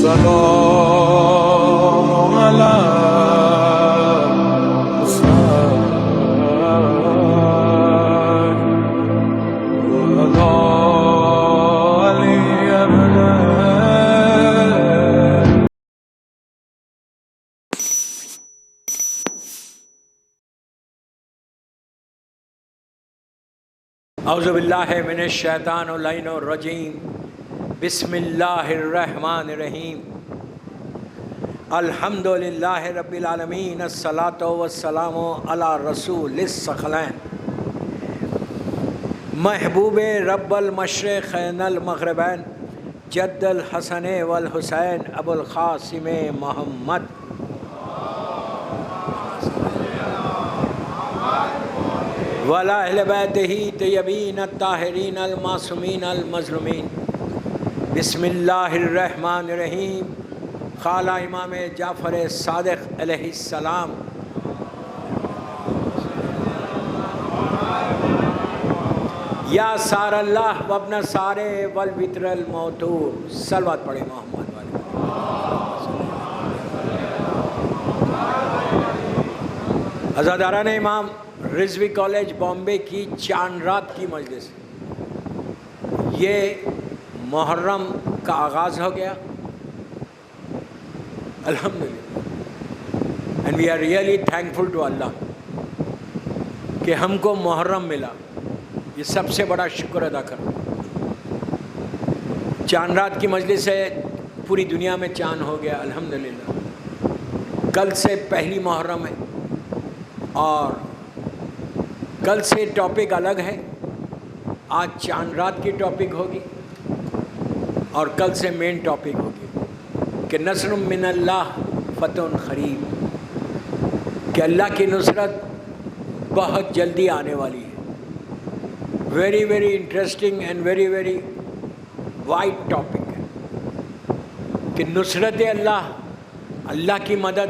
السلام على اعوذ باللہ من الشیطان اللعین الرجیم بسم اللہ الرحمن الرحیم الحمد للہ رب العالمین الصلاۃ والسلام علی رسول الثقلین محبوب رب المشرقین المغربین جد الحسن والحسین ابو القاسم محمد وعلی اہل بیتہ طیبین الطاہرین المعصومین المظلومین بسم اللہ الرحمن الرحیم قال امام جعفر صادق علیہ السلام یا سار اللہ وابن سارے والوتر الموتور صلوات پڑھے محمد والے عزاداران امام رضوی کالج بامبے کی چاند رات کی مجلس یہ محرم کا آغاز ہو گیا الحمدللہ and we are really thankful to Allah کہ ہم کو محرم ملا. یہ سب سے بڑا شکر ادا کرو. چاند رات کی مجلس ہے, پوری دنیا میں چاند ہو گیا الحمدللہ. کل سے پہلی محرم ہے اور کل سے ٹاپک الگ ہے. آج چاند رات کی ٹاپک ہوگی اور کل سے مین ٹاپک ہوگی کہ نصر من اللہ فتح قریب, کہ اللہ کی نصرت بہت جلدی آنے والی ہے. Very very interesting and very very wide topic ہے کہ نصرت اللہ, اللہ کی مدد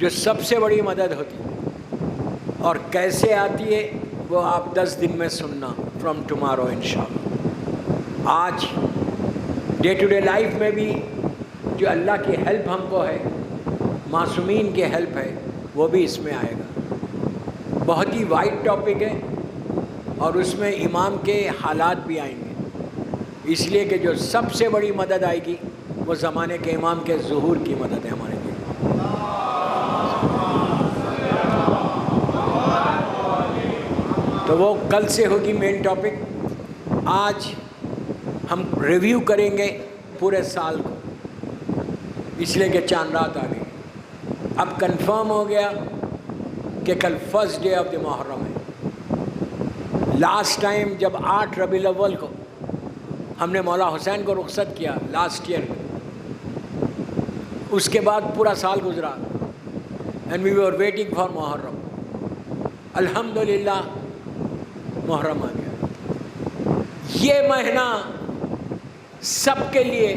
جو سب سے بڑی مدد ہوتی ہے اور کیسے آتی ہے وہ آپ 10 دن میں سننا فرام ٹمارو انشاءاللہ. آج ڈے ٹو ڈے لائف میں بھی جو اللہ کی ہیلپ ہم کو ہے, معصومین کی ہیلپ ہے, وہ بھی اس میں آئے گا. بہت ہی وائڈ ٹاپک ہے اور اس میں امام کے حالات بھی آئیں گے, اس لیے کہ جو سب سے بڑی مدد آئے گی وہ زمانے کے امام کے ظہور کی مدد ہے ہمارے لیے. تو وہ کل سے ہوگی مین ٹاپک. آج ہم ریویو کریں گے پورے سال کو, اس لیے کہ چاند رات آ گئی. اب کنفرم ہو گیا کہ کل فرسٹ ڈے آف دی محرم ہے. لاسٹ ٹائم جب 8 ربیع الاول کو ہم نے مولا حسین کو رخصت کیا لاسٹ ایئر, اس کے بعد پورا سال گزرا and we were waiting for Muharram. الحمدللہ محرم آ گیا. یہ مہینہ سب کے لیے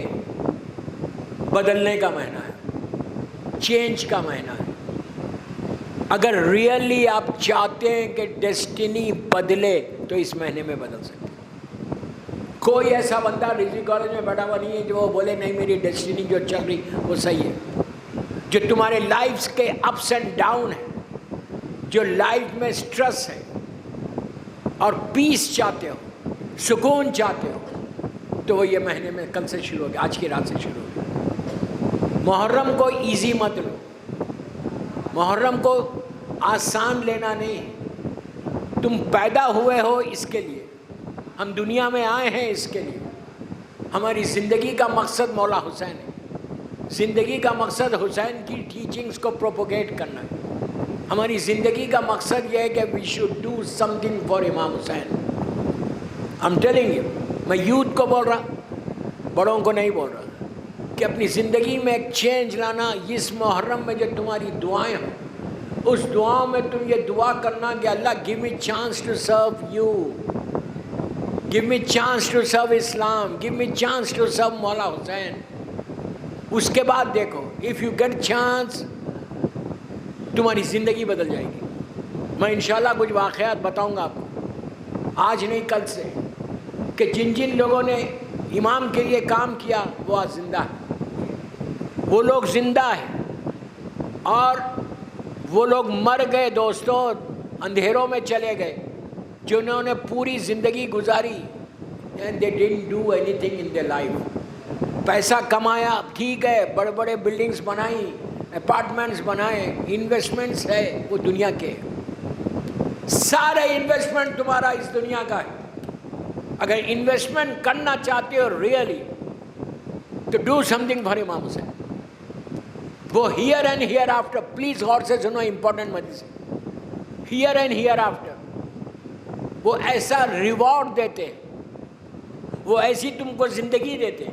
بدلنے کا مہینہ ہے, چینج کا مہینہ ہے. اگر ریئلی آپ چاہتے ہیں کہ ڈیسٹینی بدلے تو اس مہینے میں بدل سکتے ہیں. کوئی ایسا بندہ رضوی کالج میں بیٹھا ہوا نہیں ہے جو وہ بولے نہیں میری ڈیسٹینی جو چل رہی وہ صحیح ہے. جو تمہارے لائف کے اپس اینڈ ڈاؤن ہیں, جو لائف میں سٹریس ہے اور پیس چاہتے ہو, سکون چاہتے ہو, تو وہ یہ مہینے میں کل سے شروع ہو گیا, آج کی رات سے شروع ہو گیا. محرم کو ایزی مت لو, محرم کو آسان لینا نہیں. تم پیدا ہوئے ہو اس کے لیے, ہم دنیا میں آئے ہیں اس کے لیے. ہماری زندگی کا مقصد مولا حسین ہے. زندگی کا مقصد حسین کی ٹیچنگز کو پروپوگیٹ کرنا ہے. ہماری زندگی کا مقصد یہ ہے کہ we should do something for Imam Hussain. I am telling you, میں یوتھ کو بول رہا, بڑوں کو نہیں بول رہا, کہ اپنی زندگی میں ایک چینج لانا. اس محرم میں جو تمہاری دعائیں ہوں, اس دعاؤں میں تم یہ دعا کرنا کہ Allah give me chance to serve you, give me chance to serve Islam, give me chance to serve Maula Hussain. اس کے بعد دیکھو, اف یو گیٹ چانس تمہاری زندگی بدل جائے گی. میں انشاءاللہ کچھ واقعات بتاؤں گا آپ کو, آج نہیں کل سے, کہ جن جن لوگوں نے امام کے لیے کام کیا وہ آج زندہ ہے. وہ لوگ زندہ ہیں اور وہ لوگ مر گئے دوستوں، اندھیروں میں چلے گئے، جنہوں نے پوری زندگی گزاری and they didn't do anything in their life. پیسہ کمایا، ٹھیک ہے، بڑے بڑے بلڈنگز بنائی، اپارٹمنٹس بنائے، انویسٹمنٹس ہے وہ دنیا کے، سارے انویسٹمنٹ تمہارا اس دنیا کا ہے۔ اگر انویسٹمنٹ کرنا چاہتے ہو ریئلی تو do something for Imam حسین۔ وہ here and here after, please غور سے سنو، امپورٹنٹ مت سے، ہیئر اینڈ ہیئر آفٹر وہ ایسا ریوارڈ دیتے، وہ ایسی تم کو زندگی دیتے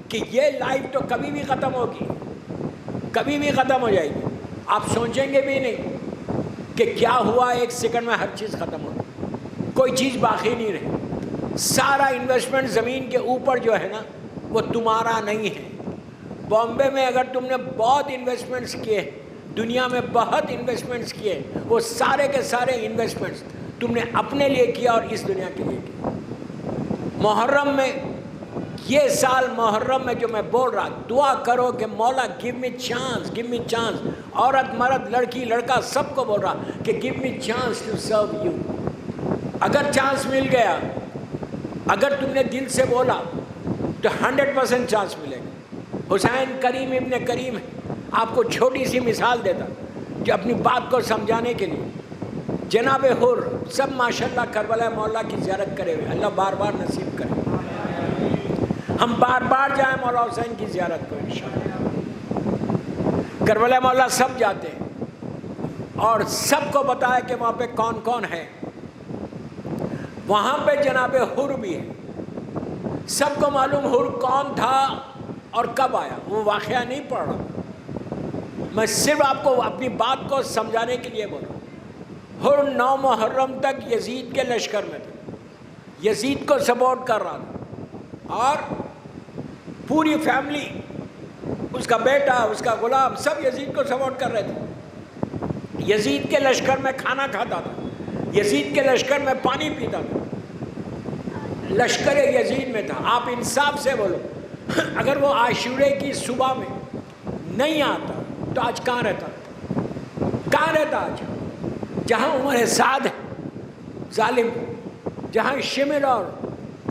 کہ یہ لائف تو کبھی بھی ختم ہوگی، کبھی بھی ختم ہو جائے گی، آپ سوچیں گے بھی نہیں کہ کیا ہوا، ایک سیکنڈ میں ہر چیز ختم ہو گئی، کوئی چیز باقی نہیں رہی، سارا انویسٹمنٹ زمین کے اوپر جو ہے نا وہ تمہارا نہیں ہے۔ بامبے میں اگر تم نے بہت انویسٹمنٹس کیے، دنیا میں بہت انویسٹمنٹس کیے، وہ سارے کے سارے انویسٹمنٹس تم نے اپنے لیے کیا اور اس دنیا کے لیے کیا۔ محرم میں، یہ سال محرم میں جو میں بول رہا، دعا کرو کہ مولا give me chance, give me chance, عورت مرد لڑکی لڑکا سب کو بول رہا کہ give me chance to serve you. اگر چانس مل گیا، اگر تم نے دل سے بولا تو 100% چانس ملے گا۔ حسین کریم ابن کریم ہے، آپ کو چھوٹی سی مثال دیتا جو اپنی بات کو سمجھانے کے لیے، جناب حر سب ماشاءاللہ کربلا مولا کی زیارت کرے ہوئے، اللہ بار بار نصیب کرے، ہم بار بار جائیں مولا حسین کی زیارت کو انشاءاللہ۔ کربلا مولا سب جاتے ہیں اور سب کو بتایا کہ وہاں پہ کون کون ہے، وہاں پہ جناب حر بھی ہے، سب کو معلوم حر کون تھا اور کب آیا، وہ واقعہ نہیں پڑھ رہا، میں صرف آپ کو اپنی بات کو سمجھانے کے لیے بولا۔ حر 9 محرم تک یزید کے لشکر میں تھا، یزید کو سپورٹ کر رہا تھا، اور پوری فیملی، اس کا بیٹا، اس کا غلام، سب یزید کو سپورٹ کر رہے تھے۔ یزید کے لشکر میں کھانا کھاتا تھا، یزید کے لشکر میں پانی پیتا تھا، لشکر یزید میں تھا۔ آپ انصاف سے بولو، اگر وہ عاشورے کی صبح میں نہیں آتا تو آج کہاں رہتا؟ کہاں رہتا آج؟ جہاں عمر سعد ہے ظالم، جہاں شمر اور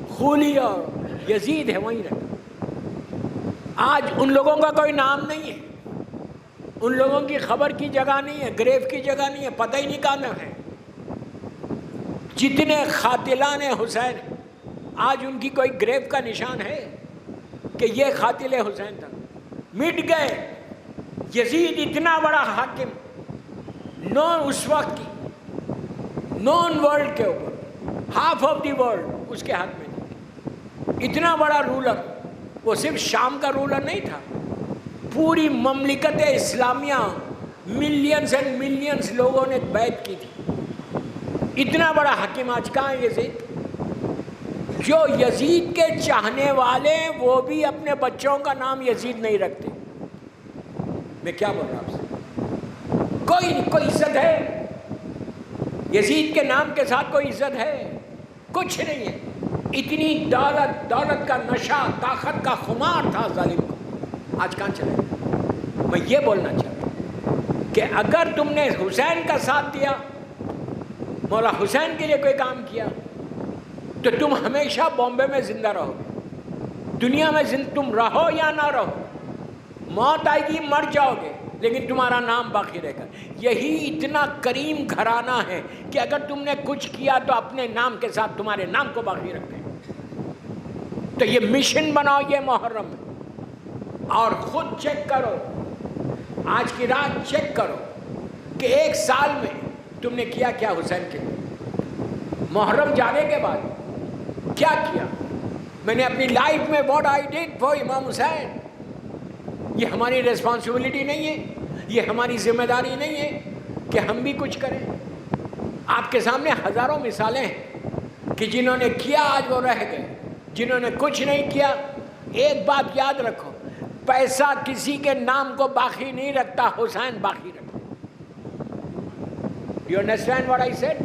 خولی اور یزید ہے وہیں رہتا۔ آج ان لوگوں کا کوئی نام نہیں ہے، ان لوگوں کی خبر کی جگہ نہیں ہے، گریو کی جگہ نہیں ہے، پتہ ہی نہیں کہاں ہے۔ جتنے قاتلان حسین آج ان کی کوئی گریو کا نشان ہے کہ یہ قاتل حسین تھا، مٹ گئے۔ یزید اتنا بڑا حاکم، نون اس وقت کی نون ورلڈ کے اوپر، ہاف آف دی ورلڈ اس کے ہاتھ میں تھی، اتنا بڑا رولر۔ وہ صرف شام کا رولر نہیں تھا، پوری مملکت اسلامیہ، ملینز اینڈ ملینز لوگوں نے بیعت کی تھی، اتنا بڑا حاکم۔ آج کہاں ہے یزید؟ جو یزید کے چاہنے والے وہ بھی اپنے بچوں کا نام یزید نہیں رکھتے۔ میں کیا بول رہا ہوں آپ سے؟ کوئی عزت ہے یزید کے نام کے ساتھ؟ کوئی عزت ہے؟ کچھ نہیں ہے۔ اتنی دولت کا نشہ، طاقت کا خمار تھا ظالم کو، آج کہاں چلے گا؟ میں یہ بولنا چاہتا ہوں کہ اگر تم نے حسین کا ساتھ دیا، مولا حسین کے لیے کوئی کام کیا، تو تم ہمیشہ بامبے میں زندہ رہو گے، دنیا میں تم رہو یا نہ رہو، موت آئے گی، مر جاؤ گے، لیکن تمہارا نام باقی رہے گا۔ یہی اتنا کریم گھرانہ ہے کہ اگر تم نے کچھ کیا تو اپنے نام کے ساتھ تمہارے نام کو باقی رکھتے ہیں۔ تو یہ مشن بناؤ یہ محرم میں، اور خود چیک کرو، آج کی رات چیک کرو کہ ایک سال میں تم نے کیا کیا حسین کے لیے۔ محرم جانے کے بعد کیا کیا؟ میں نے اپنی لائف میں what I did for Imam حسین۔ یہ ہماری ریسپانسبلٹی نہیں ہے، یہ ہماری ذمہ داری نہیں ہے کہ ہم بھی کچھ کریں؟ آپ کے سامنے ہزاروں مثالیں ہیں کہ جنہوں نے کیا آج وہ رہ گئے، جنہوں نے کچھ نہیں کیا۔ ایک بات یاد رکھو، پیسہ کسی کے نام کو باقی نہیں رکھتا، حسین باقی رکھتا۔ You understand what I said؟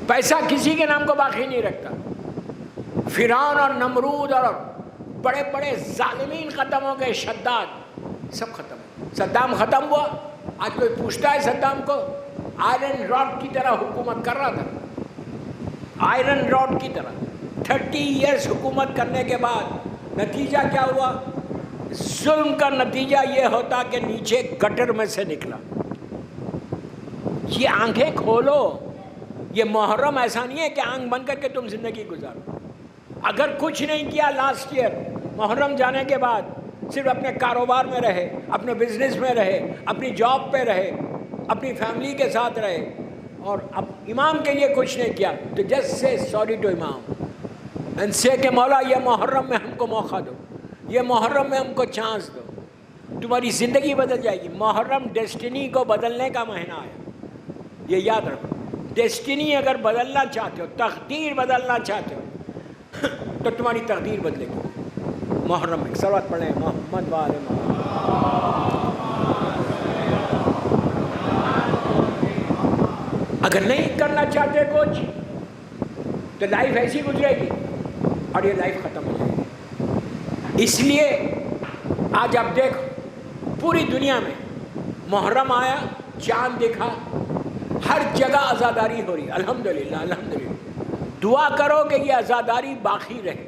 پیسہ کسی کے نام کو باقی نہیں رکھتا۔ فرعون اور نمرود اور بڑے بڑے ظالمین ختم ہو گئے، شداد سب ختم ہو، صدام ختم ہوا. آج کوئی پوچھتا ہے صدام کو؟ آئرن راڈ کی طرح حکومت کر رہا تھا، آئرن راڈ کی طرح. 30 ایئرس حکومت کرنے کے بعد نتیجہ کیا ہوا؟ ظلم کا نتیجہ یہ ہوتا کہ نیچے گٹر میں سے نکلا. یہ آنکھیں کھولو. یہ محرم ایسا نہیں ہے کہ آنکھ بند کر کے تم زندگی گزارو. اگر کچھ نہیں کیا لاسٹ ایئر محرم جانے کے بعد، صرف اپنے کاروبار میں رہے، اپنے بزنس میں رہے، اپنی جاب پہ رہے، اپنی فیملی کے ساتھ رہے، اور اب امام کے لیے کچھ نہیں کیا، تو جسٹ سے سوری ٹو امام اینڈ سے کہ مولا یہ محرم میں ہم کو موقع دو، یہ محرم میں ہم کو چانس دو. تمہاری زندگی بدل جائے گی. محرم ڈیسٹینی کو بدلنے کا مہینہ ہے، یہ یاد رکھو. ڈیسٹینی اگر بدلنا چاہتے ہو، تقدیر بدلنا چاہتے ہو، تو تمہاری تقدیر بدلے گی. محرم میں صلوات پڑھیں محمد وآل محمد. اگر نہیں کرنا چاہتے کچھ تو لائف ایسی گزرے گی اور یہ لائف ختم ہو جائے گی. اس لیے آج آپ دیکھو پوری دنیا میں محرم آیا، چاند دکھا، ہر جگہ عزاداری ہو رہی ہے. الحمدللہ الحمدللہ. دعا کرو کہ یہ عزاداری باقی رہے.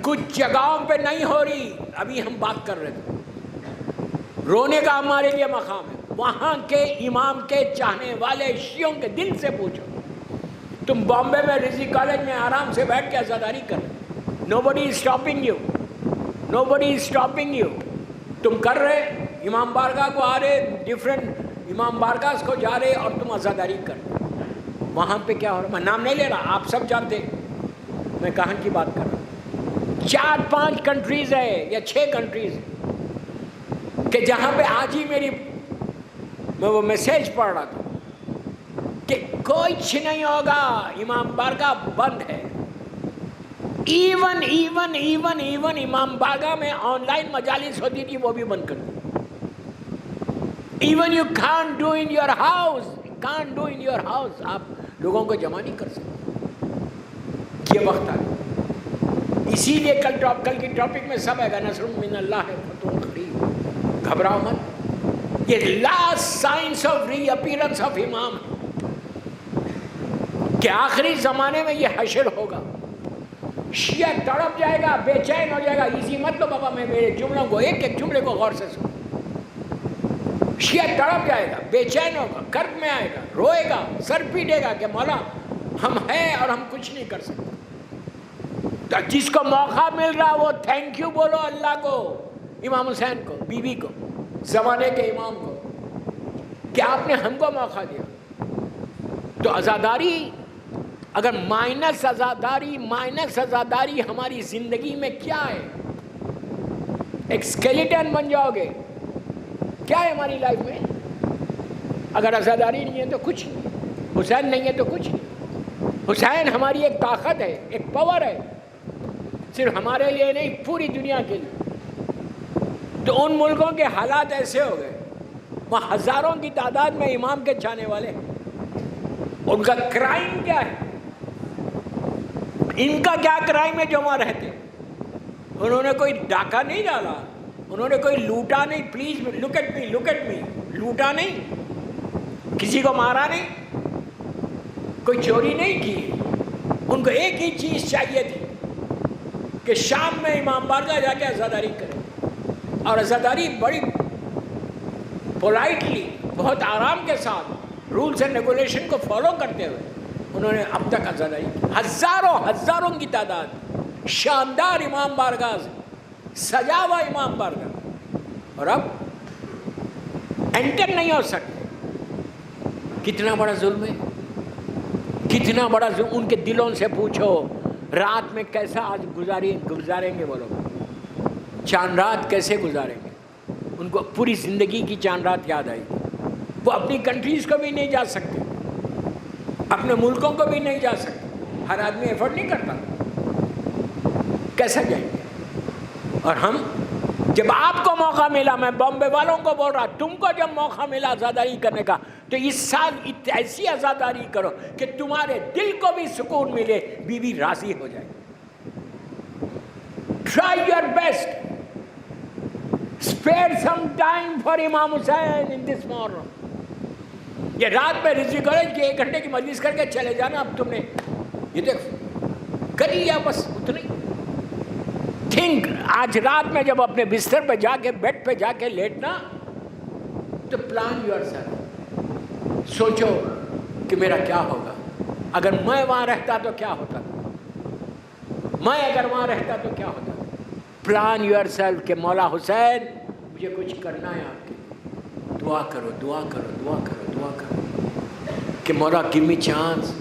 کچھ جگہوں پہ نہیں ہو رہی، ابھی ہم بات کر رہے تھے، رونے کا ہمارے لیے مقام ہے. وہاں کے امام کے چاہنے والے شیعوں کے دل سے پوچھو. تم بامبے میں رضی کالج میں آرام سے بیٹھ کے عزاداری کر رہے، nobody is stopping you, nobody is stopping you. تم کر رہے، امام بارگاہ کو آ رہے، ڈیفرنٹ امام بارگاہ کو جا رہے، اور تم عزاداری کر رہے. وہاں پہ کیا ہو رہا؟ میں نام نہیں لے رہا، آپ سب جانتے میں کہاں کی بات کر رہا ہوں. 4-5 کنٹریز ہے یا 6 کنٹریز کہ جہاں پہ آج ہی میں وہ میسیج پڑھ رہا تھا کہ کچھ نہیں ہوگا، امام بارگاہ بند ہے. ایون امام بارگاہ میں آن لائن مجالس ہوتی تھی، وہ بھی بند کر دی. Even you can't do in your house, can't do in your house. آپ لوگوں کو جمع نہیں کر سکتے. یہ وقت آ گیا. اسی لیے کل کی ٹاپک میں سب ہے گا، نصر من اللہ ہے فتح قریب. گھبراؤ مت. یہ last signs of reappearance of Imam ہے کہ آخری زمانے میں یہ حشر ہوگا. شیعہ تڑپ جائے گا، بے چین ہو جائے گا. ایزی مت لو بابا، میں میرے جملوں کو ایک جملے کو غور سے سنو. شیعہ تڑپ جائے گا، بے چین ہوگا، کرب میں آئے گا، روئے گا، سر پیٹے گا کہ مولا ہم ہیں اور ہم کچھ نہیں کر سکتے. تو جس کو موقع مل رہا وہ تھینک یو بولو اللہ کو، امام حسین کو، بی بی کو، زمانے کے امام کو، کہ آپ نے ہم کو موقع دیا. تو عزاداری اگر مائنس عزاداری ہماری زندگی میں کیا ہے؟ ایک اسکیلیٹن بن جاؤ گے. کیا ہے ہماری لائف میں؟ اگر عزاداری نہیں ہے تو کچھ نہیں. حسین نہیں ہے تو کچھ نہیں. حسین ہماری ایک طاقت ہے، ایک پاور ہے، صرف ہمارے لیے نہیں، پوری دنیا کے لیے. تو ان ملکوں کے حالات ایسے ہو گئے، وہاں ہزاروں کی تعداد میں امام کے چاہنے والے ہیں. ان کا کرائم کیا ہے؟ ان کا کیا کرائم ہے جو وہاں رہتے؟ انہوں نے کوئی ڈاکہ نہیں ڈالا، انہوں نے کوئی لوٹا نہیں. پلیز لک ایٹ می لوٹا نہیں، کسی کو مارا نہیں، کوئی چوری نہیں کی. ان کو ایک ہی چیز چاہیے تھی کہ شام میں امام بارگاہ جا کے عزاداری کرے. اور عزاداری بڑی پولائٹلی، بہت آرام کے ساتھ، رولز اینڈ ریگولیشن کو فالو کرتے ہوئے انہوں نے اب تک عزاداری کی. ہزاروں کی تعداد، شاندار امام بارگاہ سے سجا ہوا امام بارگاہ، اور اب انٹر نہیں ہو سکتے. کتنا بڑا ظلم ہے، کتنا بڑا ظلم. ان کے دلوں سے پوچھو رات میں کیسا آج گزاریں گے وہ لوگ، چاند رات کیسے گزاریں گے. ان کو پوری زندگی کی چاند رات یاد آئے گی. وہ اپنی کنٹریز کو بھی نہیں جا سکتے، اپنے ملکوں کو بھی نہیں جا سکتے. ہر آدمی ایفرٹ نہیں کرتا، کیسے جائیں گے. اور ہم جب آپ کو موقع ملا، میں بامبے والوں کو بول رہا، تم کو جب موقع ملا عزاداری کرنے کا، تو اس سال ایسی عزاداری کرو کہ تمہارے دل کو بھی سکون ملے، بیوی راضی ہو جائے. Try your best. Spare some time for Imam Hussain in this Muharram. یہ رات میں رضوی کالج کی 1 گھنٹے کی مجلس کر کے چلے جانا. اب تم نے یہ دیکھ کر لیا بس اتنی. تھنک آج رات میں جب اپنے بستر پہ جا کے بیڈ پہ جا کے لیٹنا تو پلان یور سیلف. سوچو کہ میرا کیا ہوگا اگر میں وہاں رہتا تو کیا ہوتا, میں اگر وہاں رہتا تو کیا ہوتا. پلان یور سیلف کہ مولا حسین مجھے کچھ کرنا ہے آپ کے لیے. دعا کرو دعا کرو دعا کرو دعا کرو کہ مولا گیو می چانس,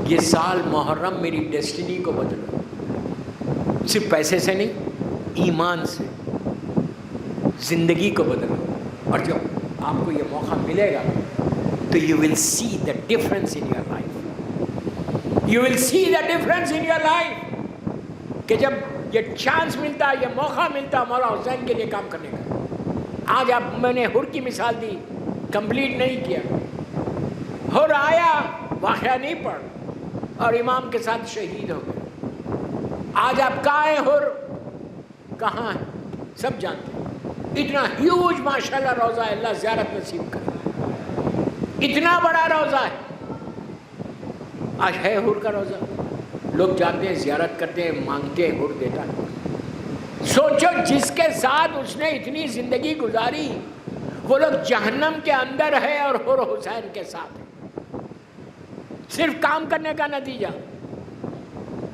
یہ سال محرم میری ڈیسٹینی کو بدلو. صرف پیسے سے نہیں, ایمان سے زندگی کو بدلو. اور جب آپ کو یہ موقع ملے گا تو you will see the difference in your life. You will see the difference in your life کہ جب یہ چانس ملتا, یہ موقع ملتا مولا حسین کے لیے کام کرنے کا. آج آپ میں نے حر کی مثال دی, کمپلیٹ نہیں کیا. حر آیا, واقعہ نہیں پڑھ اور امام کے ساتھ شہید ہو گئے. آج آپ کہاں ہیں حر, کہاں ہیں سب جانتے ہیں. اتنا ہیوج ماشاءاللہ روزہ ہے, اللہ زیارت نصیب کرے. اتنا بڑا روزہ ہے. آج ہے حر کا روزہ, لوگ جاتے ہیں زیارت کرتے ہیں, مانگتے ہیں, حر دیتا ہے. سوچو جس کے ساتھ اس نے اتنی زندگی گزاری وہ لوگ جہنم کے اندر ہے اور حر حسین کے ساتھ ہے. صرف کام کرنے کا نتیجہ,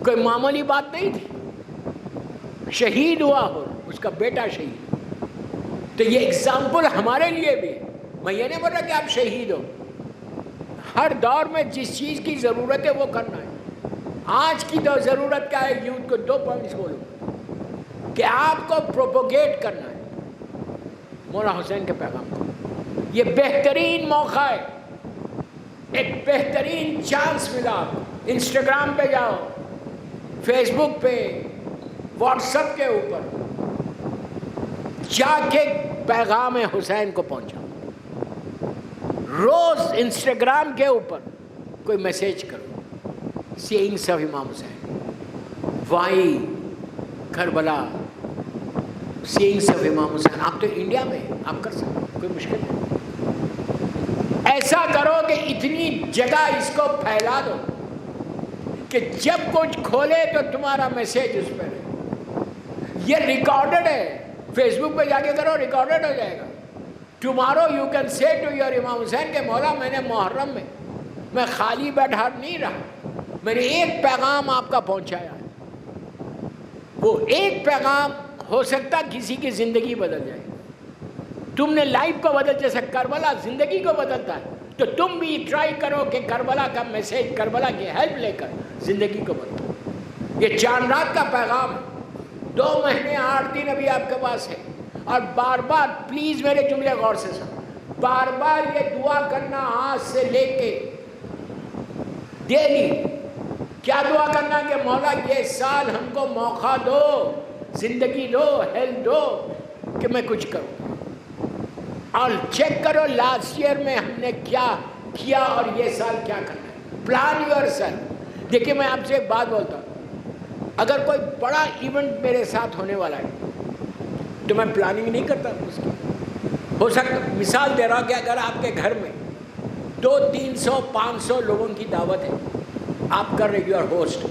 کوئی معمولی بات نہیں تھی. شہید ہوا حر, اس کا بیٹا شہید. تو یہ ایگزامپل ہمارے لیے بھی. میں یہ نہیں بول رہا کہ آپ شہید ہو, ہر دور میں جس چیز کی ضرورت ہے وہ کرنا ہے. آج کی تو ضرورت کیا ہے, یوتھ کو 2 پوائنٹس بولوں کہ آپ کو پروپوگیٹ کرنا ہے مولا حسین کے پیغام کو. یہ بہترین موقع ہے, ایک بہترین چانس ملا. انسٹاگرام پہ جاؤ, فیس بک پہ, واٹس ایپ کے اوپر جا کے پیغام حسین کو پہنچاؤ. روز انسٹاگرام کے اوپر کوئی میسیج کرو, سیئنگس آف امام حسین, وائی کربلا, سیئنگس آف امام حسین. آپ تو انڈیا میں آپ کر سکتے, کوئی مشکل نہیں. ایسا کرو کہ اتنی جگہ اس کو پھیلا دو کہ جب کچھ کھولے تو تمہارا میسیج اس پہ رہے. یہ ریکارڈڈ ہے, فیس بک پہ جا کے کرو, ریکارڈڈ ہو جائے گا. Tomorrow you can say to your imam Hussain کہ مولا میں نے محرم میں خالی بیٹھا نہیں رہا, میں نے ایک پیغام آپ کا پہنچایا ہے. وہ ایک پیغام ہو سکتا کسی کی زندگی بدل جائے. تم نے لائف کو بدل, جیسے کربلا زندگی کو بدلتا ہے, تو تم بھی ٹرائی کرو کہ کربلا کا میسیج, کربلا کی ہیلپ لے کر زندگی کو بدلو. یہ چاند رات کا پیغام 2 مہینے 8 دن ابھی آپ کے پاس ہے. اور بار بار پلیز میرے جملے غور سے سنو, بار بار یہ دعا کرنا آج سے لے کے ڈیلی. کیا دعا کرنا کہ مولا یہ سال ہم کو موقع دو, زندگی دو, ہیلتھ دو کہ میں کچھ کروں. اور چیک کرو لاسٹ ایئر میں ہم نے کیا کیا اور یہ سال کیا کرنا ہے. Plan your self. دیکھیے میں آپ سے ایک بات بولتا ہوں, اگر کوئی بڑا ایونٹ میرے ساتھ ہونے والا ہے تو میں پلاننگ نہیں کرتا اس کی. ہو سکتا, مثال دے رہا کہ اگر آپ کے گھر میں 200, 300, 500 لوگوں کی دعوت ہے, آپ کر رہے, یو آر ہوسٹ,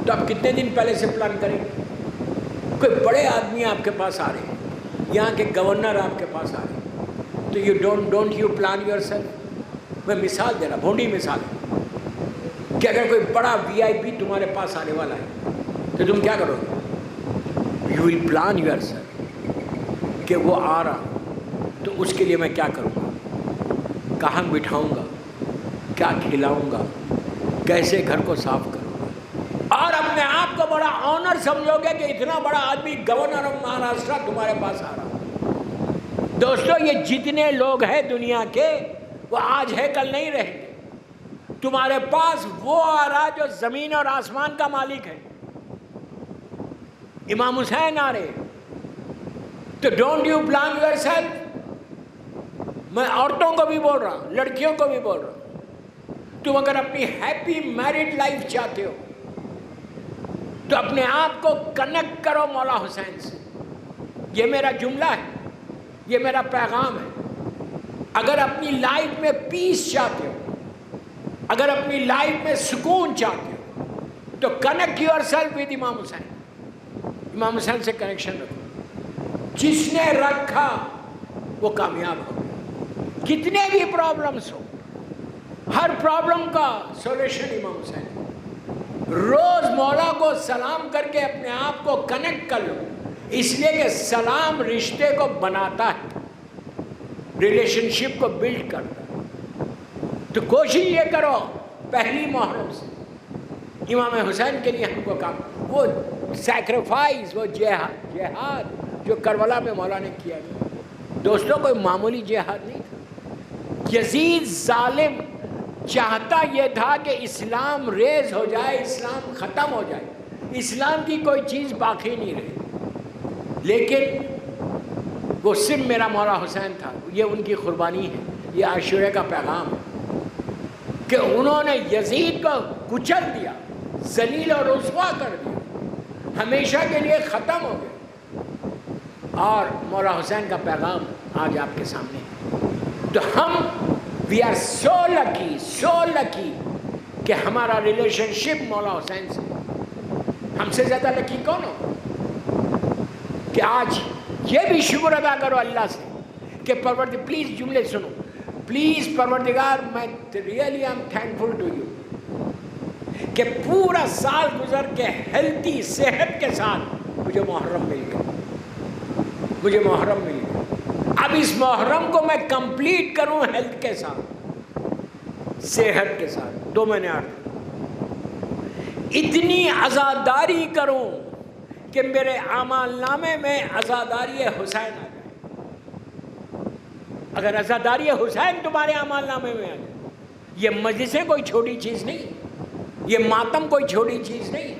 تو آپ کتنے دن پہلے سے پلان کریں گے. کوئی بڑے آدمی آپ کے پاس آ رہے ہیں, یہاں کے گورنر آپ کے پاس آ رہے ہیں, تو you don't you plan your self. میں مثال دے رہا, بھونڈی مثال ہے کہ اگر کوئی بڑا VIP تمہارے پاس آنے والا ہے تو تم کیا کرو گے؟ You will plan your self کہ وہ آ رہا تو اس کے لیے میں کیا کروں گا, کہاں بٹھاؤں گا, کیا کھلاؤں گا, کیسے گھر کو صاف کروں گا. اور اپنے آپ کو بڑا آنر سمجھو گے کہ اتنا بڑا آدمی گورنر آف مہاراشٹر تمہارے پاس آ رہا. دوستو یہ جتنے لوگ ہیں دنیا کے وہ آج ہے کل نہیں رہیں گے. تمہارے پاس وہ آ رہا جو زمین اور آسمان کا مالک ہے. امام حسین آ رہے, تو don't you plan your self. میں عورتوں کو بھی بول رہا ہوں, لڑکیوں کو بھی بول رہا ہوں, تم اگر اپنی ہیپی میرڈ لائف چاہتے ہو تو اپنے آپ کو کنیکٹ کرو مولا حسین سے. یہ میرا جملہ ہے, یہ میرا پیغام ہے. اگر اپنی لائف میں پیس چاہتے ہو, اگر اپنی لائف میں سکون چاہتے ہو, تو کنیکٹ یور سیلف ود امام حسین. امام حسین سے کنیکشن رکھو. جس نے رکھا وہ کامیاب ہو. کتنے بھی پرابلمس ہو, ہر پرابلم کا سولوشن امام حسین. روز مولا کو سلام کر کے اپنے آپ کو کنیکٹ کر لو, اس لیے کہ سلام رشتے کو بناتا ہے, ریلیشن شپ کو بلڈ کرتا ہے. تو کوشش یہ کرو پہلی محرم سے امام حسین کے لیے ہم کو کام, وہ سیکریفائز, وہ جہاد جو کربلا میں مولا نے کیا. دوستوں کوئی معمولی جہاد نہیں تھا. یزید ظالم چاہتا یہ تھا کہ اسلام ریز ہو جائے, اسلام ختم ہو جائے, اسلام کی کوئی چیز باقی نہیں رہی. لیکن وہ صرف میرا مولا حسین تھا. یہ ان کی قربانی ہے, یہ عاشورے کا پیغام ہے کہ انہوں نے یزید کو کچل دیا, ذلیل اور رسوا کر دیا, ہمیشہ کے لیے ختم ہو گئے. اور مولا حسین کا پیغام آج آپ کے سامنے ہے. تو ہم وی آر سو لکی کہ ہمارا ریلیشن شپ مولا حسین سے. ہم سے زیادہ لکی کون ہو کہ آج یہ بھی شکر ادا کرو اللہ سے کہ پروردگار, پلیز جملے سنو, پلیز پروردگار میں really am thankful to you کہ پورا سال گزر کے ہیلتھی صحت کے ساتھ مجھے محرم مل گیا, مجھے محرم مل گیا. اب اس محرم کو میں کمپلیٹ کروں ہیلتھ کے ساتھ, صحت کے ساتھ. 2 مہینے 8 اتنی عزاداری کروں کہ میرے اعمال نامے میں عزاداری حسین آ جائے. اگر عزاداری حسین تمہارے اعمال نامے میں آ جائے, یہ مجلسیں کوئی چھوٹی چیز نہیں, یہ ماتم کوئی چھوٹی چیز نہیں,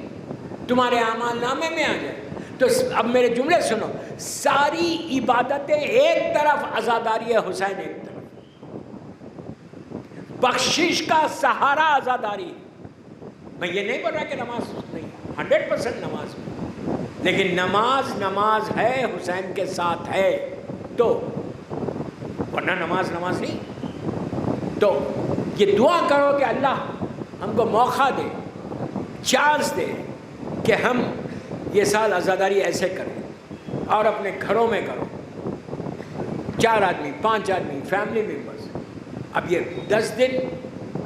تمہارے اعمال نامے میں آ جائے. تو اب میرے جملے سنو, ساری عبادتیں ایک طرف, عزاداری حسین ایک طرف. بخشش کا سہارا عزاداری. میں یہ نہیں بول رہا کہ نماز نہیں, 100% نماز, لیکن نماز ہے, حسین کے ساتھ ہے تو, ورنہ نماز نہیں. تو یہ دعا کرو کہ اللہ ہم کو موقع دے, چانس دے کہ ہم یہ سال عزاداری ایسے کریں اور اپنے گھروں میں کرو. 4 آدمی 5 آدمی فیملی ممبرز. اب یہ 10 دن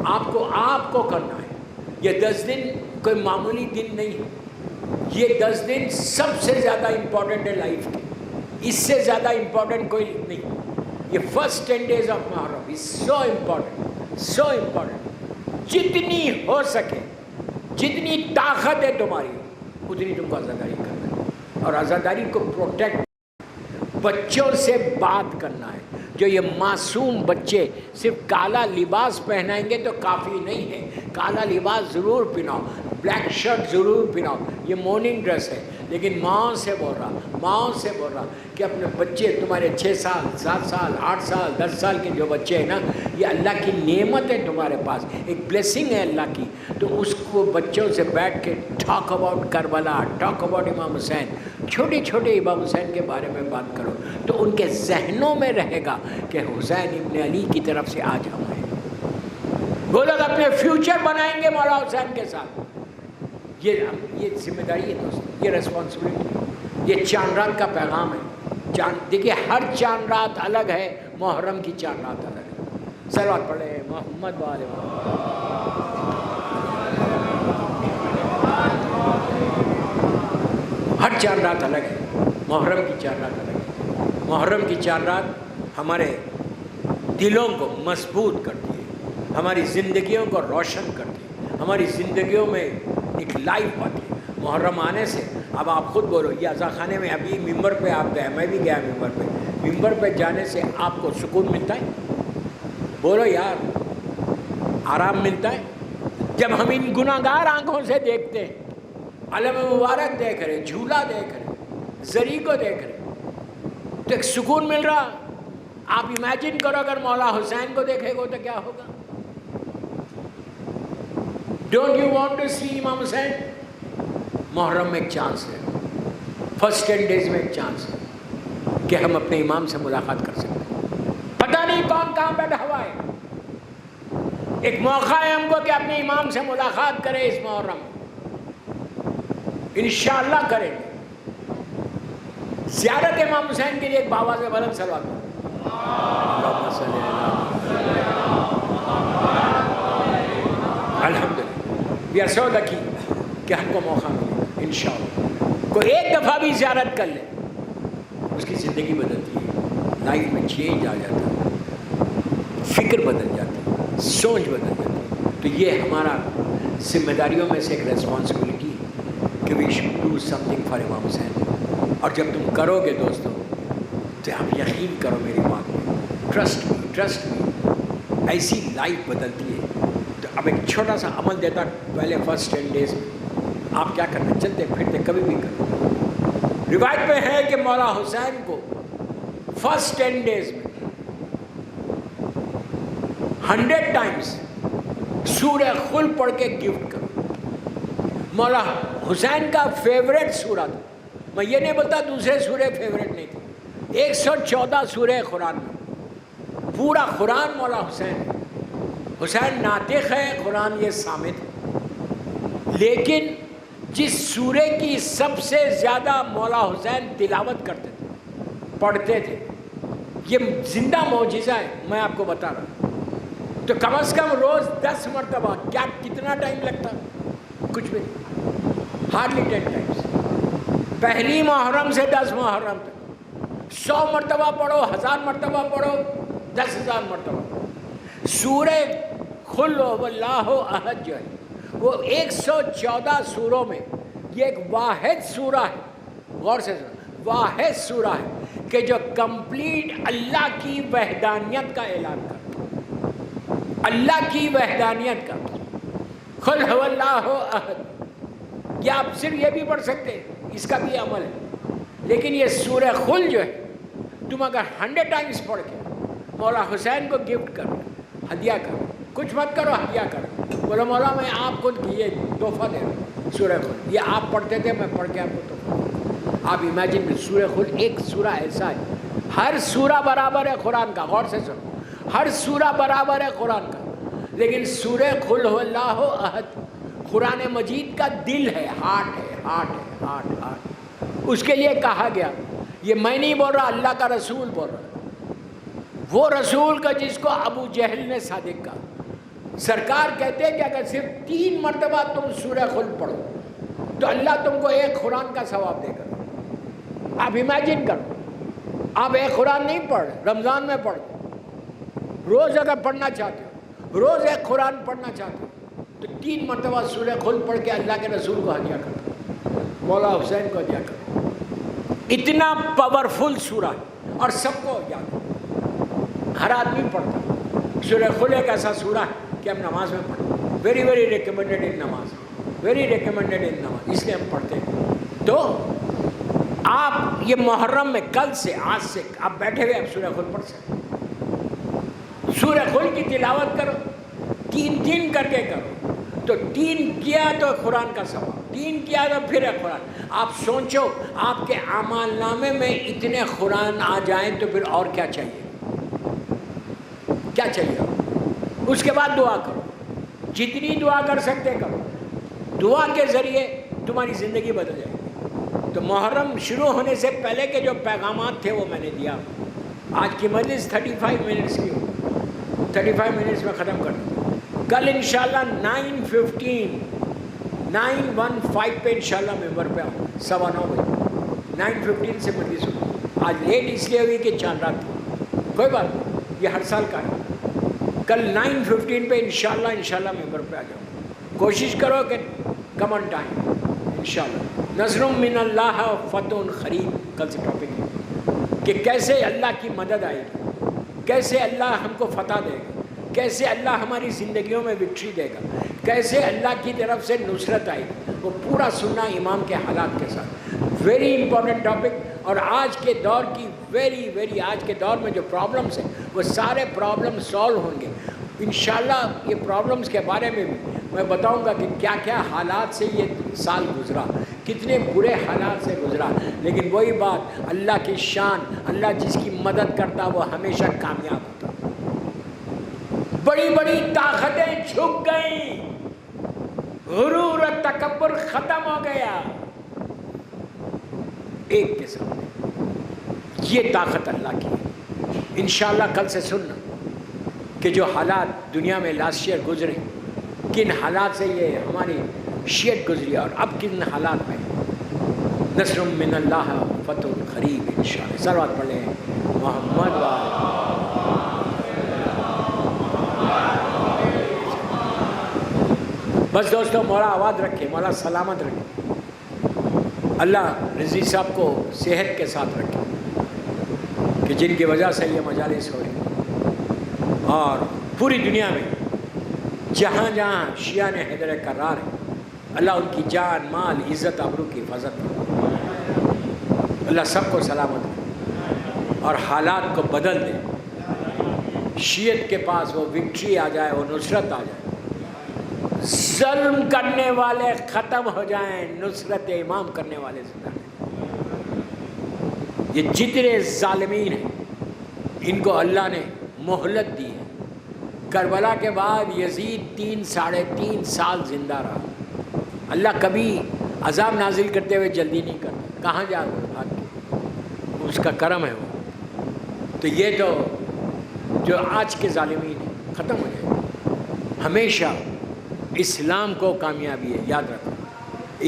آپ کو کرنا ہے. یہ 10 دن کوئی معمولی دن نہیں ہے, یہ 10 دن سب سے زیادہ امپورٹنٹ ہے لائف کے, اس سے زیادہ امپورٹنٹ کوئی نہیں. یہ first 10 days of Muharram is so important. جتنی ہو سکے, جتنی طاقت ہے تمہاری, اتنی تم کو عزاداری کرنا ہے. اور عزاداری کو پروٹیکٹ, بچوں سے بات کرنا ہے. جو یہ معصوم بچے صرف کالا لباس پہنائیں گے تو کافی نہیں ہے. کالا لباس ضرور پہناؤ, بلیک شرٹ ضرور پہناؤ, یہ مارننگ ڈریس ہے. لیکن ماؤں سے بول رہا کہ اپنے بچے, تمہارے 6 سال 7 سال 8 سال 10 سال کے جو بچے ہیں نا, یہ اللہ کی نعمت ہے تمہارے پاس, ایک بلیسنگ ہے اللہ کی. تو اس کو بچوں سے بیٹھ کے talk about Karbala, talk about امام حسین, چھوٹے امام حسین کے بارے میں بات کرو, تو ان کے ذہنوں میں رہے گا کہ حسین ابن علی کی طرف سے آج ہم ہیں. وہ لوگ اپنے فیوچر بنائیں گے مولا حسین کے ساتھ. یہ ذمہ داری ہے دوست, یہ ریسپانسبلٹی, یہ چاند رات کا پیغام ہے. دیکھیے ہر چاند رات الگ ہے, محرم کی چاند رات الگ ہے. صلوات پڑھے محمد والے ہر چاند رات الگ ہے, محرم کی چاند رات الگ ہے. محرم کی چاند رات ہمارے دلوں کو مضبوط کرتی ہے, ہماری زندگیوں کو روشن کرتی ہے, ہماری زندگیوں میں ایک لائف آتی ہے. محرم آنے سے اب آپ خود بولو, یہ عزا خانے میں ابھی ممبر پہ آپ گئے, میں بھی گیا ممبر پہ جانے سے آپ کو سکون ملتا ہے؟ بولو یار, آرام ملتا ہے. جب ہم ان گناہگار آنکھوں سے دیکھتے ہیں, علم مبارک دیکھ رہے, جھولا دیکھ رہے, زری کو دیکھ رہے, تو ایک سکون مل رہا. آپ امیجن کرو اگر مولا حسین کو دیکھے گا تو کیا ہوگا. ڈونٹ یو وانٹ ٹو سی امام حسین؟ محرم میں ایک چانس ہے, فرسٹ 10 days میں ایک چانس ہے کہ ہم اپنے امام سے ملاقات کر سکتے ہیں. پتہ نہیں کون کہاں بیٹھا ہوا ہے, ایک موقع ہے ہم کو کہ اپنے امام سے ملاقات کریں اس محرم, انشاءاللہ کریں گے. زیارت امام حسین کے لیے ایک بابا سے بلند صلوات ہو. الحمدللہ وی آر سو لکی کہ ہم کو موقع ملے انشاءاللہ. کوئی ایک دفعہ بھی زیارت کر لے, اس کی زندگی بدلتی ہے, لائف میں چینج آ جاتا ہے, فکر بدل جاتی ہے, سوچ بدل جاتی ہے. تو یہ ہمارا ذمہ داریوں میں سے ایک ریسپانسبلٹی ہے کہ we should do something for Imam Hussain. اور جب تم کرو گے دوستوں تو آپ یقین کرو میری بات میں, ٹرسٹ می ایسی لائف بدلتی ہے. تو اب ایک چھوٹا سا عمل دیتا پہلے فرسٹ 10 days میں. آپ کیا کرنا, چلتے پھرتے کبھی بھی کرو. روایت میں ہے کہ مولا حسین کو فرسٹ 10 days میں 100 times سورہ خل پڑھ کے گفٹ کرو. مولا حسین کا فیوریٹ سورہ تھا. میں یہ نہیں بولتا دوسرے سورے فیوریٹ نہیں تھے. 114 سورہ قرآن میں پورا قرآن مولا حسین ہے. حسین ناطق ہے, قرآن یہ سامت ہے. لیکن جس سورے کی سب سے زیادہ مولا حسین تلاوت کرتے تھے, پڑھتے تھے, یہ زندہ معجزہ ہے, میں آپ کو بتا رہا ہوں. تو کم از کم روز 10 مرتبہ, کیا کتنا ٹائم لگتا, کچھ بھی نہیں, ہارڈلی 10 times. پہلی محرم سے 10 محرم تک 100 مرتبہ پڑھو, 1000 مرتبہ پڑھو, 10,000 مرتبہ پڑھو. سورہ قل هو اللہ احد جو ہے وہ 114 سوروں میں یہ ایک واحد سورہ ہے, غور سے سنو, واحد سورہ ہے کہ جو کمپلیٹ اللہ کی وحدانیت کا اعلان کرتا, اللہ کی وحدانیت کا. قل هو اللہ احد, یا آپ صرف یہ بھی پڑھ سکتے ہیں, اس کا بھی عمل ہے. لیکن یہ سورہ قل جو ہے تم اگر 100 times پڑھ کے مولا حسین کو گفٹ کرو, ہدیہ کرو, کچھ مت کرو, ہدیہ کرو. بولو مولا میں آپ کو یہ تحفہ دے رہا ہوں سورہ قل, یہ آپ پڑھتے تھے میں پڑھ کے آپ کو تحفہ. آپ امیجن میں سورہ قل ایک سورہ ایسا ہے, ہر سورہ برابر ہے قرآن کا, غور سے سنو, ہر سورہ برابر ہے قرآن کا. لیکن سورہ قل هو اللہ احد قرآن مجید کا دل ہے, ہارٹ ہے, ہارٹ. اس کے لیے کہا گیا, یہ میں نہیں بول رہا, اللہ کا رسول بول رہا, وہ رسول کا جس کو ابو جہل نے صادق کہا. سرکار کہتے ہیں کہ اگر صرف 3 مرتبہ تم سورہ قل پڑھو تو اللہ تم کو ایک قرآن کا ثواب دے گا. آپ امیجن کرو, آپ ایک قرآن نہیں پڑھ, رمضان میں پڑھ, روز اگر پڑھنا چاہتے ہو, روز ایک قرآن پڑھنا چاہتے ہو تو 3 مرتبہ سورہ قل پڑھ کے اللہ کے رسول کو ہدیہ کرو, مولا حسین کو ہدیہ کرو. اتنا پاورفل سورہ ہے اور سب کو یاد ہے, ہر آدمی پڑھتا. سورہ قل ایک ایسا سورہ ہے کہ ہم نماز میں پڑھیں, ویری ویری ریکمینڈیڈ ان نماز, ویری ریکمینڈیڈ ان نماز, اس لیے ہم پڑھتے ہیں. تو آپ یہ محرم میں کل سے, آج سے آپ بیٹھے ہوئے آپ سورہ قل پڑھ سکتے. سورہ قل کی تلاوت کرو, 3 کر کے کرو. تو 3 کیا تو قرآن کا ثواب, 3 کیا تو پھر ہے قرآن. آپ سوچو آپ کے اعمال نامے میں اتنے قرآن آ جائیں تو پھر اور کیا چاہیے, کیا چاہیے. اس کے بعد دعا کرو, جتنی دعا کر سکتے کرو. دعا کے ذریعے تمہاری زندگی بدل جائے گی. تو محرم شروع ہونے سے پہلے کے جو پیغامات تھے وہ میں نے دیا. آج کی مجلس 35 منٹس کی ہو, 35 منٹس میں ختم کر دوں. کل انشاءاللہ 9:15 پہ انشاءاللہ ممبر پہ آؤں, 9:15 بجے 9:15 سے مجلس ہو. آج لیٹ اس لیے ہوئی کہ چاند رات تھی, کوئی بات نہیں, یہ ہر سال کا ہے. کل 9:15 پہ انشاءاللہ ممبر پہ آ جاؤں. کوشش کرو کہ کم آن ٹائم انشاءاللہ. نصر من اللہ فتح قریب کل سے ٹاپک ہے کہ کیسے اللہ کی مدد آئے گی, کیسے اللہ ہم کو فتح دے گا, کیسے اللہ ہماری زندگیوں میں وکٹری دے گا, کیسے اللہ کی طرف سے نصرت آئے گی. وہ پورا سننا امام کے حالات کے ساتھ. Very important topic. اور آج کے دور کی آج کے دور میں جو پرابلمس ہیں وہ سارے پرابلم سالو ہوں گے انشاءاللہ. یہ پرابلمس کے بارے میں بھی میں بتاؤں گا کہ کیا کیا حالات سے یہ سال گزرا, کتنے برے حالات سے گزرا، لیکن وہی بات، اللہ کی شان، اللہ جس کی مدد کرتا وہ ہمیشہ کامیاب ہوتا۔ بڑی بڑی طاقتیں جھک گئیں، غرور اور تکبر ختم ہو گیا ایک کے سامنے۔ یہ طاقت اللہ کی ہے۔ انشاءاللہ کل سے سننا کہ جو حالات دنیا میں لاسٹ ایئر گزرے، کن حالات سے یہ ہماری شیٹ گزری اور اب کن حالات میں۔ نصر من اللہ فتح قریب انشاءاللہ۔ صلوات پڑھ لیں محمد بس دوستو، مولا آباد رکھے، مولا سلامت رکھے، اللہ رضی صاحب کو صحت کے ساتھ رکھے کہ جن کی وجہ سے یہ مجالس ہو رہی، اور پوری دنیا میں جہاں جہاں شیعہ نے حیدر کرار ہے، اللہ ان کی جان، مال، عزت، آبرو کی حفاظت کرے، اللہ سب کو سلامت کرے اور حالات کو بدل دے، شیعت کے پاس وہ وکٹری آ جائے، وہ نصرت آ جائے، ظلم کرنے والے ختم ہو جائیں، نصرت امام کرنے والے زندہ رہیں۔ یہ جتنے ظالمین ہیں ان کو اللہ نے مہلت دی ہے۔ کربلا کے بعد یزید 3 سال زندہ رہا، اللہ کبھی عذاب نازل کرتے ہوئے جلدی نہیں کرتا، کہاں جا بھاگ کے، اس کا کرم ہے وہ۔ تو یہ تو جو آج کے ظالمین ہیں ختم ہو جائے، ہمیشہ اسلام کو کامیابی ہے، یاد رکھو،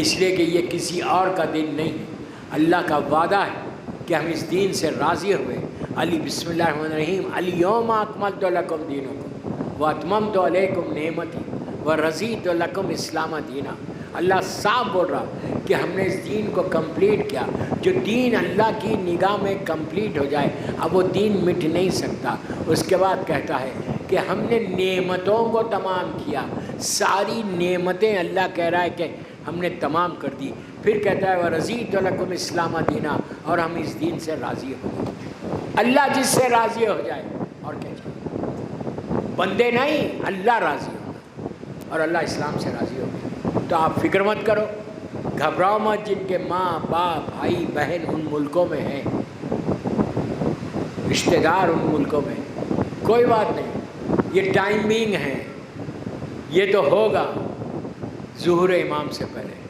اس لیے کہ یہ کسی اور کا دین نہیں ہے، اللہ کا وعدہ ہے کہ ہم اس دین سے راضی ہوئے۔ علی بسم اللہ الرحمن الرحیم، الیوم اکملت لکم دینکم واتممت علیکم نعمتی ورضیت لکم اسلام دینا۔ اللہ صاف بول رہا کہ ہم نے اس دین کو کمپلیٹ کیا۔ جو دین اللہ کی نگاہ میں کمپلیٹ ہو جائے اب وہ دین مٹ نہیں سکتا۔ اس کے بعد کہتا ہے کہ ہم نے نعمتوں کو تمام کیا، ساری نعمتیں اللہ کہہ رہا ہے کہ ہم نے تمام کر دی۔ پھر کہتا ہے وَرَضِيتُ لَكُمْ اسلام دینا، اور ہم اس دین سے راضی ہو جائیں۔ اللہ جس سے راضی ہو جائے، اور کیا چاہیے؟ بندے نہیں، اللہ راضی ہوگا، اور اللہ اسلام سے راضی ہو گیا۔ تو آپ فکر مت کرو، گھبراؤ مت، جن کے ماں باپ بھائی بہن ان ملکوں میں ہیں، رشتہ دار ان ملکوں میں، کوئی بات نہیں، یہ ٹائمنگ ہے، یہ تو ہوگا ظہور امام سے پہلے۔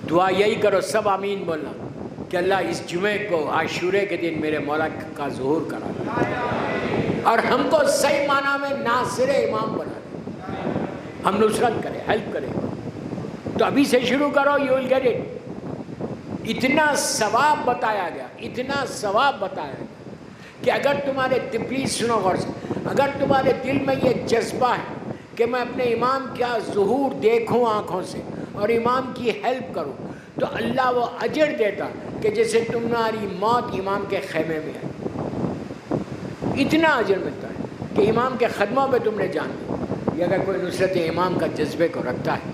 دعا یہی کرو، سب آمین بولنا کہ اللہ اس جمعے کو عاشورے کے دن میرے مولا کا ظہور کرا دے اور ہم کو صحیح معنی میں ناصر امام بنا دے، ہم نصرت کریں، ہیلپ کریں۔ تو ابھی سے شروع کرو، یو ول گیٹ اٹ۔ اتنا ثواب بتایا گیا، اتنا ثواب بتایا گیا کہ اگر تمہارے پلیز سنو غور سے، اگر تمہارے دل میں یہ جذبہ ہے کہ میں اپنے امام کا ظہور دیکھوں آنکھوں سے اور امام کی ہیلپ کروں، تو اللہ وہ اجر دیتا کہ جیسے تمہاری موت امام کے خیمے میں ہے، اتنا اجر ملتا ہے کہ امام کے قدموں پہ تم نے جان دی۔ یہ اگر کوئی نصرت امام کا جذبے کو رکھتا ہے،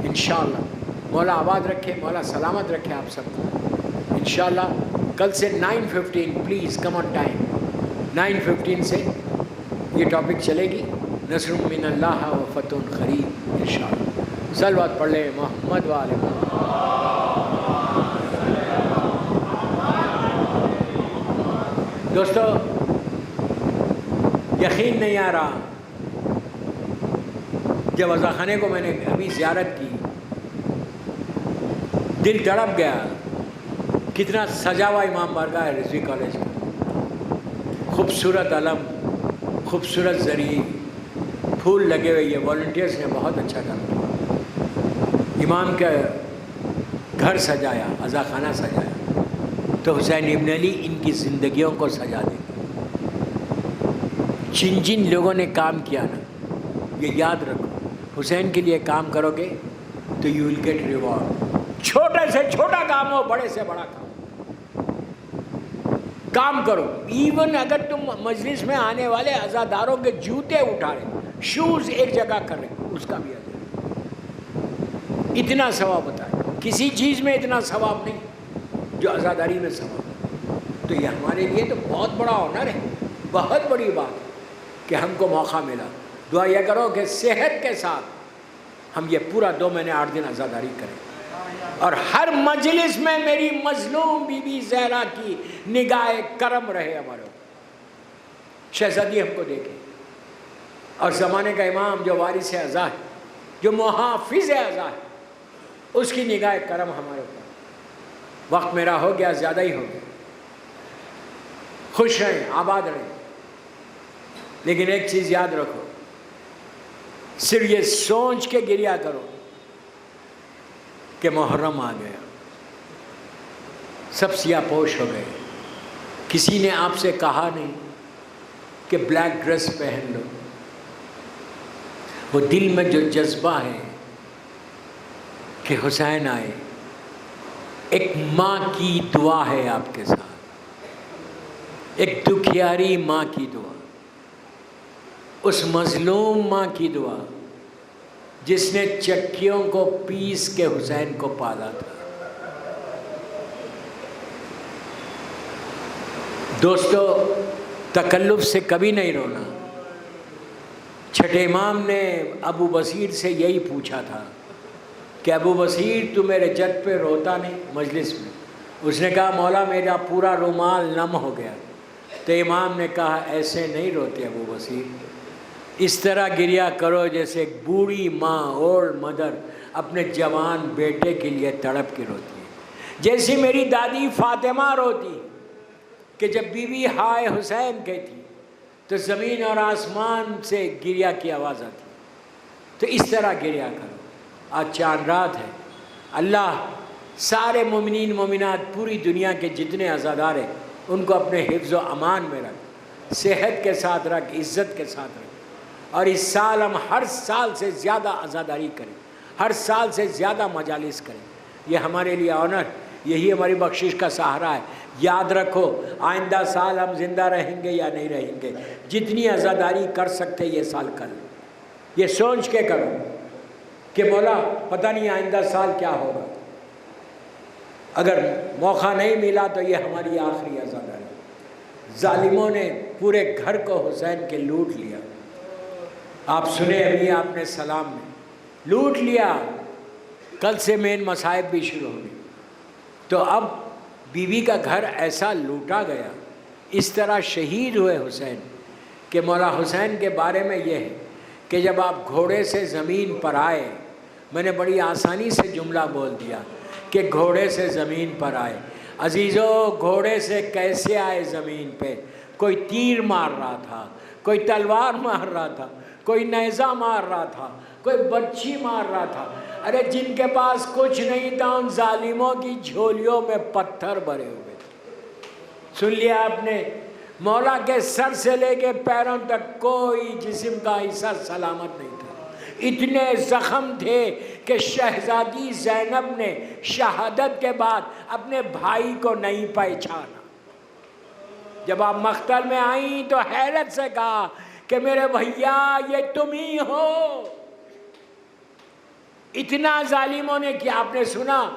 انشاءاللہ مولا آباد رکھے، مولا سلامت رکھے آپ سب کو۔ انشاءاللہ کل سے 9:15 پلیز کم آن ٹائم، 9:15 سے یہ ٹاپک چلے گی، نصر من اللہ و فتح قریب انشاءاللہ۔ صلوات پڑھ لیں محمد و آل محمد۔ دوستو یقین نہیں آ رہا، جب عزا خانے کو میں نے ابھی زیارت کی، دل تڑپ گیا، کتنا سجا ہوا امام بارگاہ ہے رضوی کالج کا، خوبصورت علم، خوبصورت زری، پھول لگے ہوئے، یہ والنٹیئرس نے بہت اچھا کام کیا، امام کا گھر سجایا، عزا خانہ سجایا، تو حسین ابن علی ان کی زندگیوں کو سجا دیں گے۔ جن جن لوگوں نے کام کیا نا، یہ یاد رکھو، حسین کے لیے کام کرو گے تو یو ول گیٹ ریوارڈ۔ چھوٹے سے چھوٹا کام ہو، بڑے سے بڑا کام کرو۔ ایون اگر تم مجلس میں آنے والے عزاداروں کے جوتے اٹھا رہے، شوز ایک جگہ کر رہے، اس کا بھی اجر، اتنا ثواب ہوتا ہے۔ کسی چیز میں اتنا ثواب نہیں جو عزاداری میں ثواب۔ تو یہ ہمارے لیے تو بہت بڑا آنر ہے، بہت بڑی بات کہ ہم کو موقع ملا۔ دعا یہ کرو کہ صحت کے ساتھ ہم یہ پورا 2 مہینے 8 دن عزاداری کریں۔ اور ہر مجلس میں میری مظلوم بی بی زہرا کی نگاہ کرم رہے ہمارے اوپر۔ شہزادی ہم کو دیکھے، اور زمانے کا امام جو وارث اعضا ہے، جو محافظ اعضا ہے، اس کی نگاہ کرم ہمارے اوپر۔ وقت میرا ہو گیا، زیادہ ہی ہو گیا۔ خوش رہیں، آباد رہیں، لیکن ایک چیز یاد رکھو، صرف یہ سوچ کے گریا کرو کہ محرم آ گیا، سب سیاہ پوش ہو گئے، کسی نے آپ سے کہا نہیں کہ بلیک ڈریس پہن لو۔ وہ دل میں جو جذبہ ہے کہ حسین آئے، ایک ماں کی دعا ہے آپ کے ساتھ، ایک دکھیاری ماں کی دعا، اس مظلوم ماں کی دعا جس نے چکیوں کو پیس کے حسین کو پالا تھا۔ دوستو، تکلف سے کبھی نہیں رونا۔ چھٹے امام نے ابو بصیر سے یہی پوچھا تھا کہ ابو بصیر تو میرے جد پہ روتا نہیں مجلس میں؟ اس نے کہا مولا میرا پورا رومال نم ہو گیا۔ تو امام نے کہا ایسے نہیں روتے ابو بصیر، اس طرح گریا کرو جیسے ایک بوڑھی ماں اولڈ مدر اپنے جوان بیٹے کے لیے تڑپ کے روتی ہے، جیسی میری دادی فاطمہ روتی کہ جب بی بی ہائے حسین کہتی تو زمین اور آسمان سے گریا کی آواز آتی۔ تو اس طرح گریا کرو۔ آج چاند رات ہے، اللہ سارے مومنین مومنات پوری دنیا کے جتنے عزادار ہیں ان کو اپنے حفظ و امان میں رکھ، صحت کے ساتھ رکھ، عزت کے ساتھ رکھ، اور اس سال ہم ہر سال سے زیادہ عزاداری کریں، ہر سال سے زیادہ مجالس کریں۔ یہ ہمارے لیے آنر، یہی ہماری بخشش کا سہارا ہے۔ یاد رکھو آئندہ سال ہم زندہ رہیں گے یا نہیں رہیں گے، جتنی عزاداری کر سکتے یہ سال کر لیں۔ یہ سوچ کے کرو کہ مولا پتہ نہیں آئندہ سال کیا ہوگا، اگر موقع نہیں ملا تو یہ ہماری آخری عزاداری۔ ظالموں نے پورے گھر کو حسین کے لوٹ لیا۔ آپ سنیں ابھی آپ نے سلام میں لوٹ لیا، کل سے مین مصائب بھی شروع ہو گئی۔ تو اب بیوی کا گھر ایسا لوٹا گیا، اس طرح شہید ہوئے حسین کہ مولا حسین کے بارے میں یہ ہے کہ جب آپ گھوڑے سے زمین پر آئے، میں نے بڑی آسانی سے جملہ بول دیا کہ گھوڑے سے زمین پر آئے۔ عزیزو گھوڑے سے کیسے آئے زمین پہ؟ کوئی تیر مار رہا تھا، کوئی تلوار مار رہا تھا، کوئی نیزہ مار رہا تھا، کوئی برچھی مار رہا تھا۔ ارے جن کے پاس کچھ نہیں تھا ان ظالموں کی جھولیوں میں پتھر بھرے ہوئے تھے۔ سن لیا آپ نے، مولا کے سر سے لے کے پیروں تک کوئی جسم کا حصہ سلامت نہیں تھا۔ اتنے زخم تھے کہ شہزادی زینب نے شہادت کے بعد اپنے بھائی کو نہیں پہچانا۔ جب آپ مقتل میں آئیں تو حیرت سے کہا کہ میرے بھیا یہ تم ہی ہو۔ اتنا ظالموں نے کیا؟ آپ نے سنا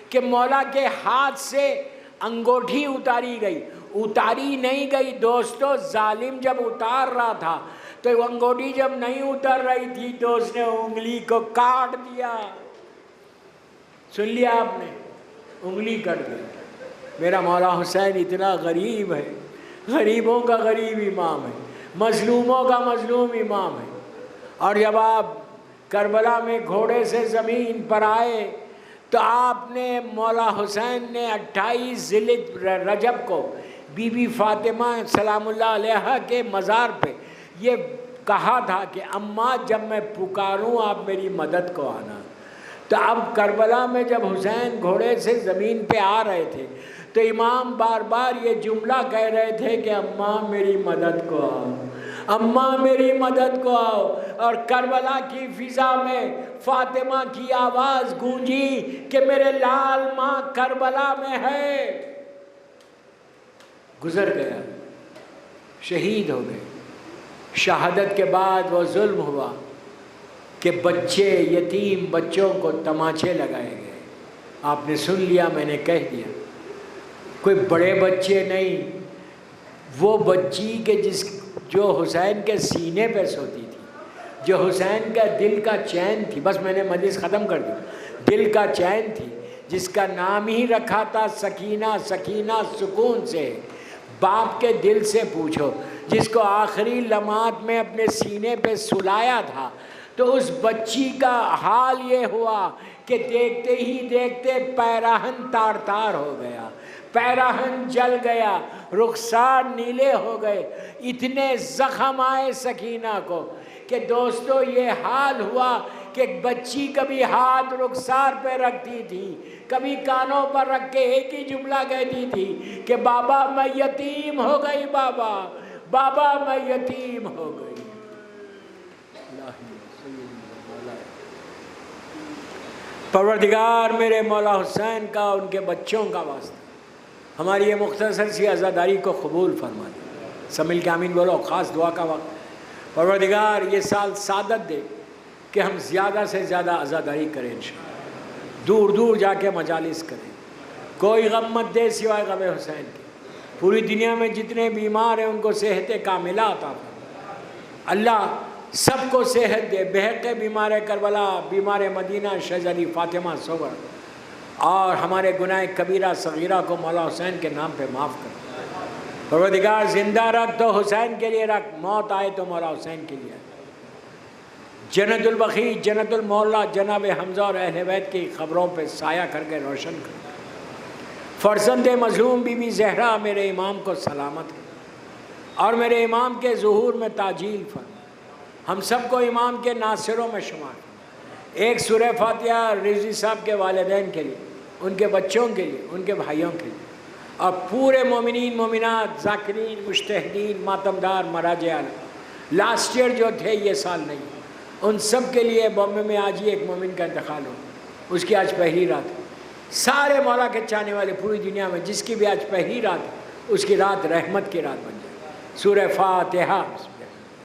کہ مولا کے ہاتھ سے انگوٹھی اتاری گئی، اتاری نہیں گئی دوستو، ظالم جب اتار رہا تھا تو وہ انگوٹھی جب نہیں اتر رہی تھی تو اس نے انگلی کو کاٹ دیا۔ سن لیا آپ نے، انگلی کٹ گئی۔ میرا مولا حسین اتنا غریب ہے، غریبوں کا غریب امام ہے، مظلوموں کا مظلوم امام ہے۔ اور جب آپ کربلا میں گھوڑے سے زمین پر آئے تو آپ نے مولا حسین نے 28 ذی رجب کو بی بی فاطمہ سلام اللہ علیہا کے مزار پہ یہ کہا تھا کہ اماں جب میں پکاروں آپ میری مدد کو آنا۔ تو اب کربلا میں جب حسین گھوڑے سے زمین پہ آ رہے تھے تو امام بار بار یہ جملہ کہہ رہے تھے کہ اماں میری مدد کو آؤ، اماں میری مدد کو آؤ۔ اور کربلا کی فضا میں فاطمہ کی آواز گونجی کہ میرے لال ماں کربلا میں ہے۔ گزر گیا، شہید ہو گئے۔ شہادت کے بعد وہ ظلم ہوا کہ بچے، یتیم بچوں کو تماچے لگائے گئے۔ آپ نے سن لیا، میں نے کہہ دیا، کوئی بڑے بچے نہیں، وہ بچی کہ جو حسین کے سینے پہ سوتی تھی، جو حسین کا دل کا چین تھی، بس میں نے مجلس ختم کر دی، دل کا چین تھی، جس کا نام ہی رکھا تھا سکینہ، سکینہ سکون سے، باپ کے دل سے پوچھو، جس کو آخری لمحات میں اپنے سینے پہ سلایا تھا، تو اس بچی کا حال یہ ہوا کہ دیکھتے ہی دیکھتے پیراہن تار تار ہو گیا، پیراہن جل گیا، رخسار نیلے ہو گئے، اتنے زخم آئے سکینہ کو کہ دوستو یہ حال ہوا کہ ایک بچی کبھی ہاتھ رخسار پہ رکھتی تھی، کبھی کانوں پر رکھ کے ایک ہی جملہ کہتی تھی کہ بابا میں یتیم ہو گئی، بابا بابا میں یتیم ہو گئی۔ پروردگار میرے مولا حسین کا، ان کے بچوں کا واسطہ ہماری یہ مختصر سی عزاداری کو قبول فرما دے۔ سب مل کے آمین بولو۔ خاص دعا کا وقت، پروردگار یہ سال سعادت دے کہ ہم زیادہ سے زیادہ عزاداری کریں انشاءاللہ، دور دور جا کے مجالس کریں، کوئی غم مت دے سوائے غم حسین کے۔ پوری دنیا میں جتنے بیمار ہیں ان کو صحت کاملہ عطا فرما، اللہ سب کو صحت دے۔ بحق بیمار کربلا، بیمار مدینہ، شہزادی فاطمہ صغرا، اور ہمارے گناہ کبیرہ صغیرہ کو مولا حسین کے نام پہ معاف کر۔ پروردگار زندہ رکھ تو حسین کے لیے رکھ، موت آئے تو مولا حسین کے لیے۔ جنت البقیع، جنت المعلا جناب حمزہ اور اہل بیت کی قبروں پہ سایہ کر کے روشن کر۔ فرزند مظلوم بی بی زہرا میرے امام کو سلامت کر، اور میرے امام کے ظہور میں تاجیل فرما۔ ہم سب کو امام کے ناصروں میں شمار۔ ایک سورہ فاتحہ رضوی صاحب کے والدین کے لیے، ان کے بچوں کے لیے، ان کے بھائیوں کے لیے، اور پورے مومنین مومنات، ذاکرین، مجتہدین، ماتمدار، مراجع عالم، لاسٹ ایئر جو تھے یہ سال نہیں، ان سب کے لیے بامبے میں آج ہی ایک مومن کا انتقال ہو، اس کی آج پہلی رات ہے۔ سارے مولا کے چاہنے والے پوری دنیا میں جس کی بھی آج پہلی رات ہے، اس کی رات رحمت کی رات بن جائے۔ سورہ فاتحہ۔